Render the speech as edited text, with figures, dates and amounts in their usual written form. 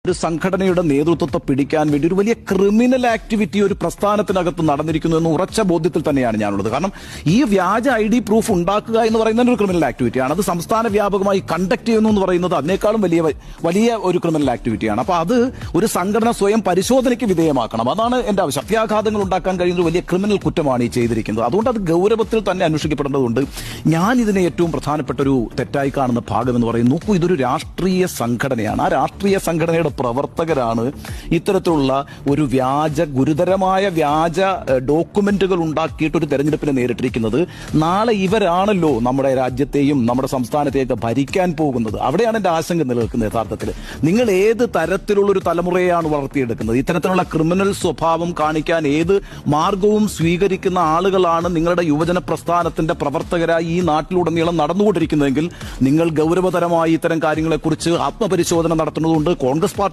ഒരു സംഘടനയുടെ നേതൃത്വത്തെ പിടിക്കാൻ വേണ്ടി ഒരു വലിയ ക്രിമിനൽ ആക്ടിവിറ്റി ഒരു പ്രസ്ഥാനത്തിനകത്ത് നടന്നിരിക്കുന്നു എന്ന് ഉറച്ച ബോധ്യത്തിൽ തന്നെയാണ് ഞാനുള്ളത്. കാരണം ഈ വ്യാജ ID പ്രൂഫ് ഉണ്ടാക്കുക എന്ന് പറയുന്നത് ഒരു ക്രിമിനൽ ആക്ടിവിറ്റിയാണ്. അത് സംസ്ഥാന വ്യാപകമായി കണ്ടക്ട് ചെയ്യുന്നു എന്ന് പറയുന്നത് അതിനേക്കാളും വലിയ ഒരു ക്രിമിനൽ ആക്ടിവിറ്റിയാണ്. അപ്പൊ അത് ഒരു സംഘടന സ്വയം പരിശോധനയ്ക്ക് വിധേയമാക്കണം. അതാണ് എന്റെ ആവശ്യം. അത്യാഘാതങ്ങൾ ഉണ്ടാക്കാൻ കഴിയുന്ന ഒരു വലിയ ക്രിമിനൽ കുറ്റമാണ് ഈ ചെയ്തിരിക്കുന്നത്. അതുകൊണ്ട് അത് ഗൗരവത്തിൽ തന്നെ അന്വേഷിക്കപ്പെടേണ്ടതുണ്ട്. ഞാൻ ഇതിനെ ഏറ്റവും പ്രധാനപ്പെട്ട ഒരു തെറ്റായി കാണുന്ന ഭാഗം എന്ന് പറയുന്നത്, നോക്കൂ, ഇതൊരു രാഷ്ട്രീയ സംഘടനയാണ്. ആ രാഷ്ട്രീയ സംഘടനയുടെ പ്രവർത്തകരാണ് ഇത്തരത്തിലുള്ള ഒരു ഗുരുതരമായ വ്യാജ ഡോക്യുമെന്റുകൾ ഉണ്ടാക്കിയിട്ട് ഒരു തെരഞ്ഞെടുപ്പിനെ നേരിട്ടിരിക്കുന്നത്. നാളെ ഇവരാണല്ലോ നമ്മുടെ രാജ്യത്തെയും നമ്മുടെ സംസ്ഥാനത്തെയൊക്കെ ഭരിക്കാൻ പോകുന്നത്. അവിടെയാണ് എന്റെ ആശങ്ക നിലനിൽക്കുന്നത്. യഥാർത്ഥത്തിൽ നിങ്ങൾ ഏത് തരത്തിലുള്ള ഒരു തലമുറയാണ് വളർത്തിയെടുക്കുന്നത്? ഇത്തരത്തിലുള്ള ക്രിമിനൽ സ്വഭാവം കാണിക്കാൻ ഏത് മാർഗവും സ്വീകരിക്കുന്ന ആളുകളാണ് നിങ്ങളുടെ യുവജന പ്രസ്ഥാനത്തിന്റെ പ്രവർത്തകരായി ഈ നാട്ടിലുടനീളം നടന്നുകൊണ്ടിരിക്കുന്നതെങ്കിൽ നിങ്ങൾ ഗൗരവതരമായി ഇത്തരം കാര്യങ്ങളെക്കുറിച്ച് ആത്മപരിശോധന നടത്തുന്നതുകൊണ്ട് കോൺഗ്രസ്